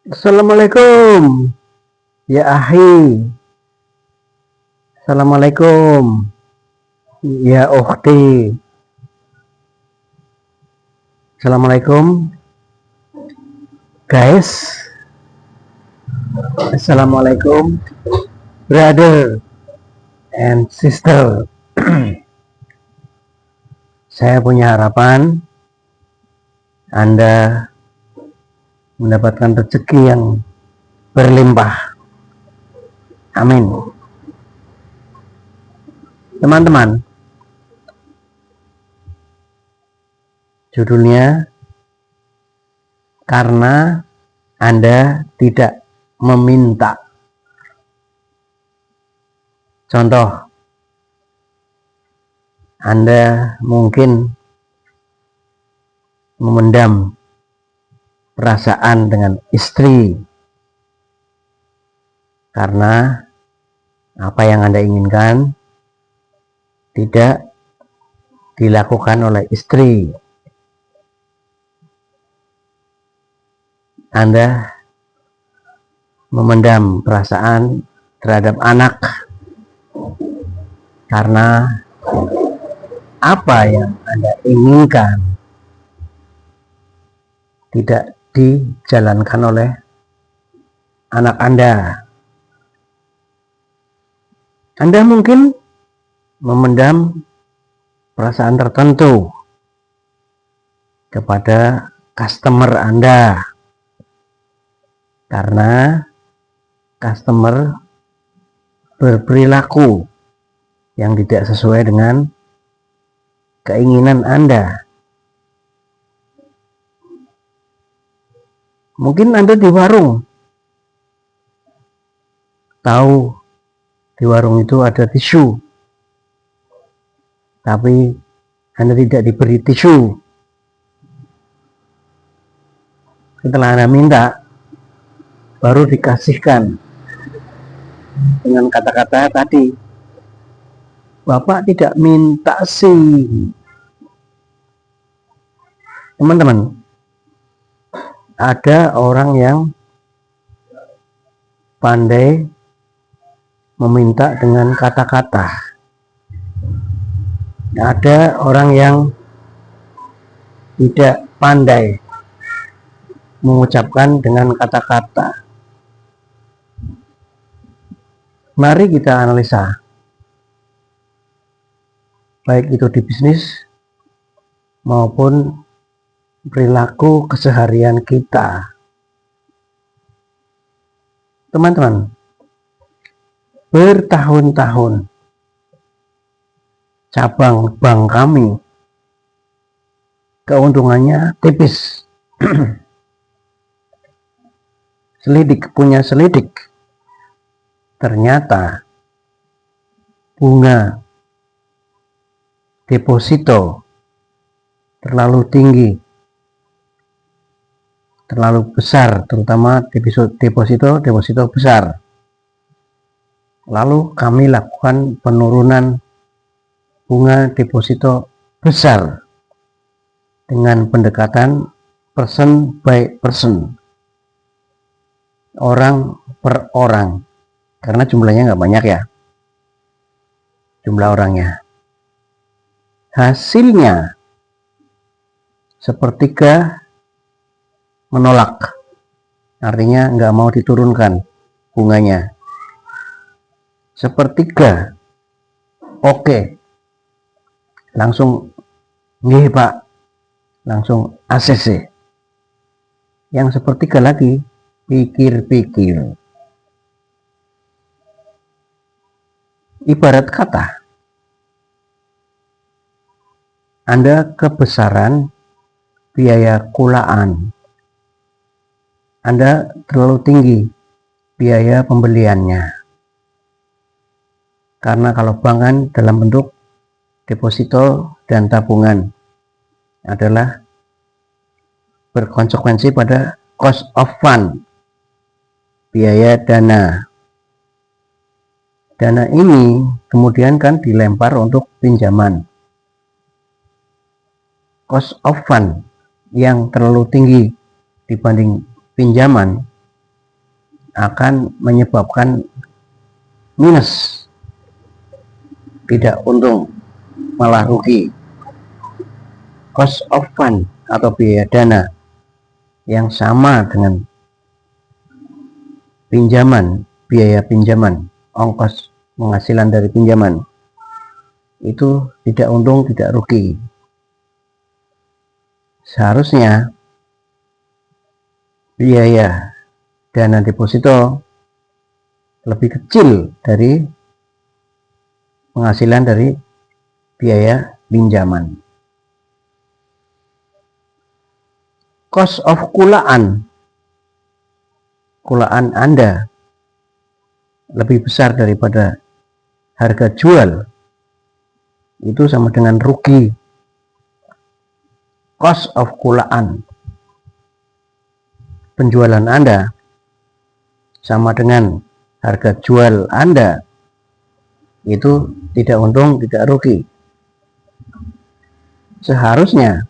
Assalamualaikum ya ahi. Assalamualaikum ya ukhti. Assalamualaikum guys. Assalamualaikum brother and sister. Saya punya harapan Anda mendapatkan rezeki yang berlimpah. Amin. Teman-teman, judulnya karena Anda tidak meminta. Contoh, Anda mungkin memendam perasaan dengan istri karena apa yang Anda inginkan tidak dilakukan oleh istri. Anda memendam perasaan terhadap anak karena apa yang Anda inginkan tidak dijalankan oleh anak Anda. Anda mungkin memendam perasaan tertentu kepada customer Anda karena customer berperilaku yang tidak sesuai dengan keinginan Anda. Mungkin Anda di warung, tahu di warung itu ada tisu, tapi Anda tidak diberi tisu. Setelah Anda minta, baru dikasihkan dengan kata-kata tadi, Bapak tidak minta sih. Teman-teman, ada orang yang pandai meminta dengan kata-kata. Ada orang yang tidak pandai mengucapkan dengan kata-kata. Mari kita analisa, baik itu di bisnis maupun perilaku keseharian kita. Teman-teman, bertahun-tahun cabang bank kami keuntungannya tipis. Punya selidik, ternyata bunga deposito terlalu tinggi, terlalu besar, terutama deposito besar. Lalu kami lakukan penurunan bunga deposito besar dengan pendekatan person by person, orang per orang, karena jumlahnya nggak banyak ya, jumlah orangnya. Hasilnya sepertiga menolak, artinya nggak mau diturunkan bunganya. Sepertiga oke, langsung nggih Pak, langsung ACC. Yang sepertiga lagi pikir-pikir. Ibarat kata, Anda kebesaran biaya kulaan, Anda terlalu tinggi biaya pembeliannya. Karena kalau bank kan dalam bentuk deposito dan tabungan adalah berkonsekuensi pada cost of fund, biaya dana. Dana ini kemudian kan dilempar untuk pinjaman. Cost of fund yang terlalu tinggi dibanding pinjaman akan menyebabkan minus, tidak untung, malah rugi. Cost of fund atau biaya dana yang sama dengan pinjaman, biaya pinjaman, ongkos penghasilan dari pinjaman, itu tidak untung, tidak rugi. Seharusnya biaya dana deposito lebih kecil dari penghasilan dari biaya pinjaman. Cost of kulaan Anda lebih besar daripada harga jual, itu sama dengan rugi. Cost of kulaan penjualan Anda sama dengan harga jual Anda, itu tidak untung, tidak rugi. Seharusnya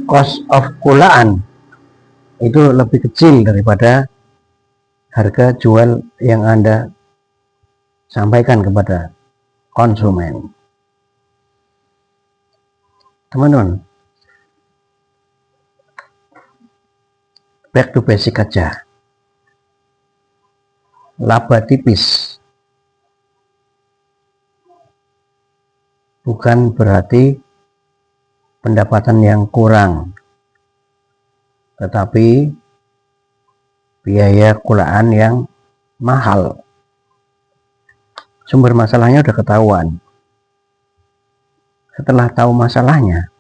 cost of kulaan itu lebih kecil daripada harga jual yang Anda sampaikan kepada konsumen. Teman-teman, back to basic aja. Laba tipis bukan berarti pendapatan yang kurang, tetapi biaya kulaan yang mahal. Sumber masalahnya udah ketahuan. Setelah tahu masalahnya,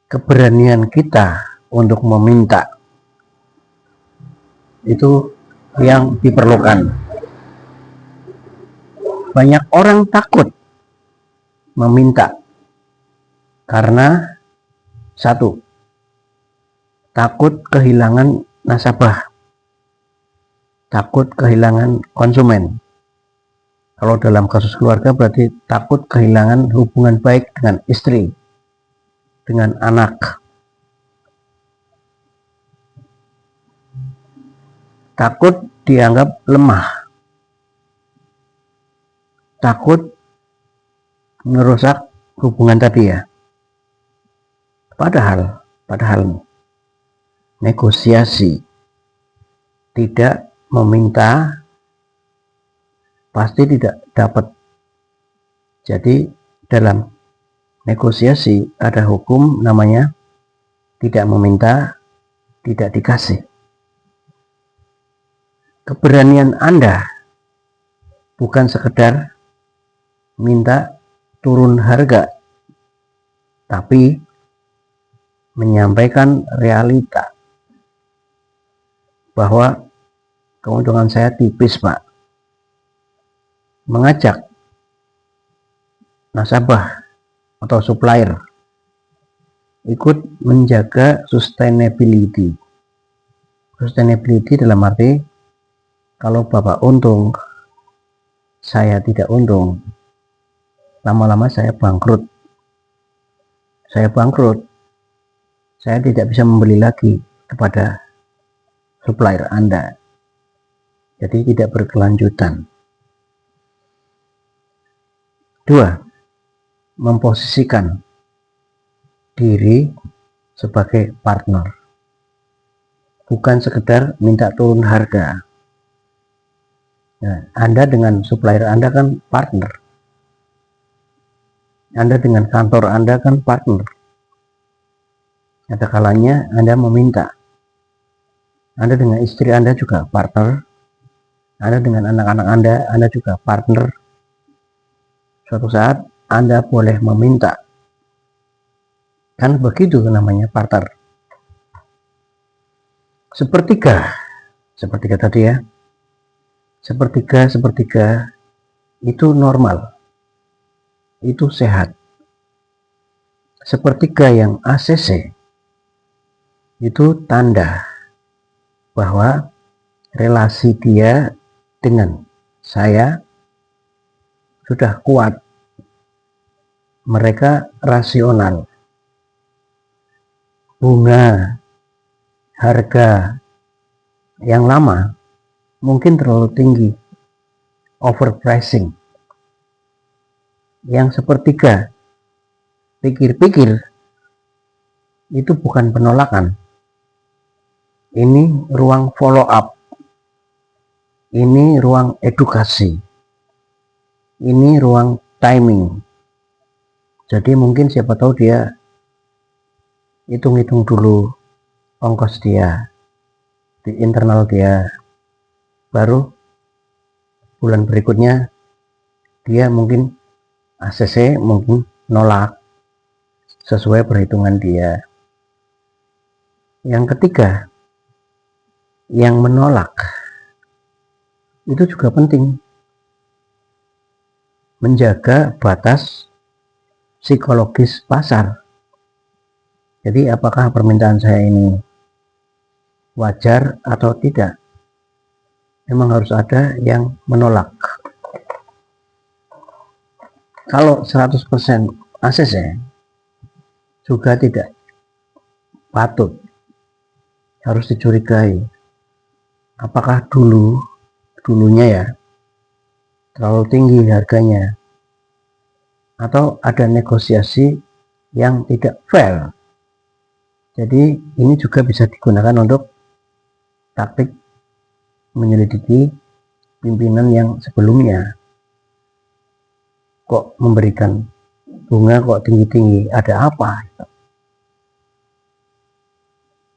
keberanian kita untuk meminta itu yang diperlukan. Banyak orang takut meminta karena satu, takut kehilangan nasabah, takut kehilangan konsumen. Kalau dalam kasus keluarga berarti takut kehilangan hubungan baik dengan istri, dengan anak. Takut dianggap lemah, takut merusak hubungan tadi ya. Padahal negosiasi, tidak meminta pasti tidak dapat. Jadi dalam negosiasi ada hukum namanya tidak meminta, tidak dikasih. Keberanian Anda bukan sekedar minta turun harga, tapi menyampaikan realita bahwa keuntungan saya tipis, Pak. Mengajak nasabah atau supplier ikut menjaga sustainability. Sustainability dalam arti kalau Bapak untung, saya tidak untung, lama-lama saya bangkrut. Saya tidak bisa membeli lagi kepada supplier Anda. Jadi tidak berkelanjutan. 2. Memposisikan diri sebagai partner. Bukan sekedar minta turun harga. Nah, Anda dengan supplier Anda kan partner. Anda dengan kantor Anda kan partner. Ada kalanya Anda meminta. Anda dengan istri Anda juga partner. Anda dengan anak-anak Anda juga partner. Suatu saat Anda boleh meminta. Kan begitu namanya partner. Sepertiga tadi ya. Sepertiga itu normal. Itu sehat. Sepertiga yang ACC itu tanda bahwa relasi dia dengan saya sudah kuat. Mereka rasional. Bunga, harga, yang lama mungkin terlalu tinggi, overpricing. Yang sepertiga, pikir-pikir, itu bukan penolakan. Ini ruang follow up. Ini ruang edukasi. Ini ruang timing. Jadi mungkin siapa tahu dia hitung-hitung dulu ongkos dia di internal dia, baru bulan berikutnya dia mungkin ACC mungkin nolak sesuai perhitungan dia. Yang ketiga, yang menolak itu juga penting, menjaga batas psikologis pasar. Jadi apakah permintaan saya ini wajar atau tidak? Memang harus ada yang menolak. Kalau 100% ACC juga tidak patut, harus dicurigai. Apakah dulunya ya terlalu tinggi harganya, atau ada negosiasi yang tidak fair. Jadi ini juga bisa digunakan untuk taktik menyelidiki pimpinan yang sebelumnya. Kok memberikan bunga kok tinggi-tinggi, ada apa?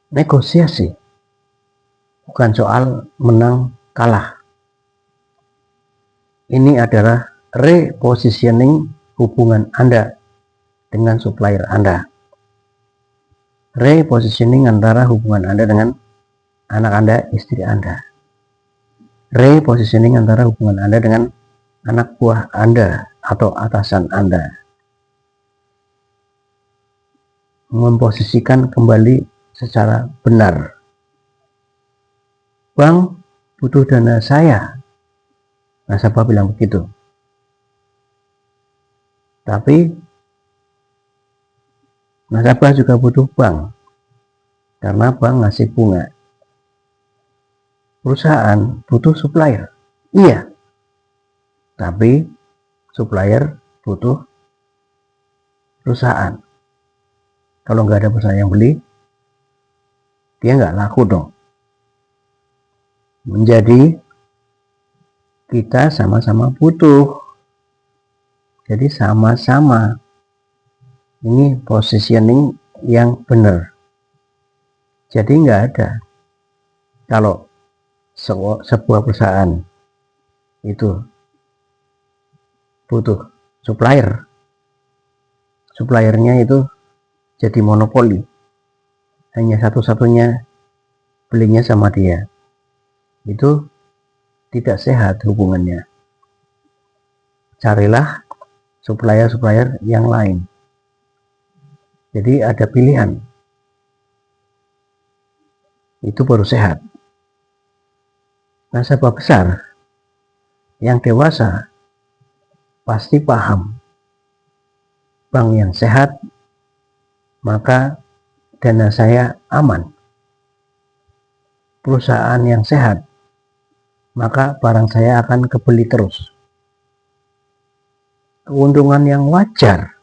Negosiasi bukan soal menang kalah. Ini adalah repositioning hubungan Anda dengan supplier Anda. Repositioning antara hubungan Anda dengan anak Anda, istri Anda. Repositioning antara hubungan Anda dengan anak buah Anda atau atasan Anda. Memposisikan kembali secara benar. Bang, butuh dana saya. Nasabah bilang begitu. Tapi nasabah juga butuh bank, karena bank ngasih bunga. Perusahaan butuh supplier, iya, tapi supplier butuh perusahaan. Kalau nggak ada perusahaan yang beli, dia nggak laku dong. Menjadi kita sama-sama butuh, jadi sama-sama. Ini positioning yang benar. Jadi nggak ada kalau sebuah perusahaan itu butuh supplier, suppliernya itu jadi monopoli, hanya satu-satunya belinya sama dia. Itu tidak sehat hubungannya. Carilah supplier-supplier yang lain. Jadi ada pilihan. Itu baru sehat. Nasabah besar yang dewasa pasti paham. Bank yang sehat, maka dana saya aman. Perusahaan yang sehat, maka barang saya akan kebeli terus. Keuntungan yang wajar,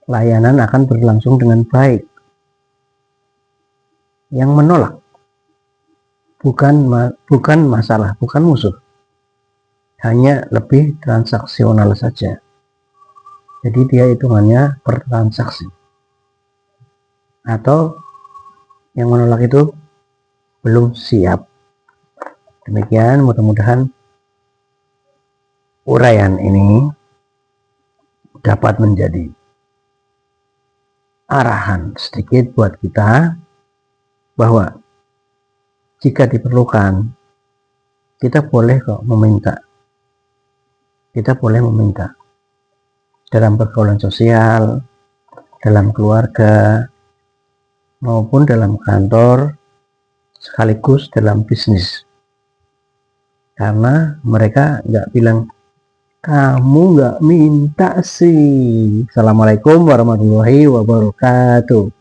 layanan akan berlangsung dengan baik. Yang menolak bukan masalah, bukan musuh, hanya lebih transaksional saja. Jadi dia hitungannya per transaksi. Atau yang menolak itu belum siap. Demikian, mudah-mudahan uraian ini dapat menjadi arahan sedikit buat kita bahwa jika diperlukan, kita boleh kok meminta. Kita boleh meminta dalam pergaulan sosial, dalam keluarga, maupun dalam kantor, sekaligus dalam bisnis. Karena mereka nggak bilang, kamu nggak minta sih. Assalamualaikum warahmatullahi wabarakatuh.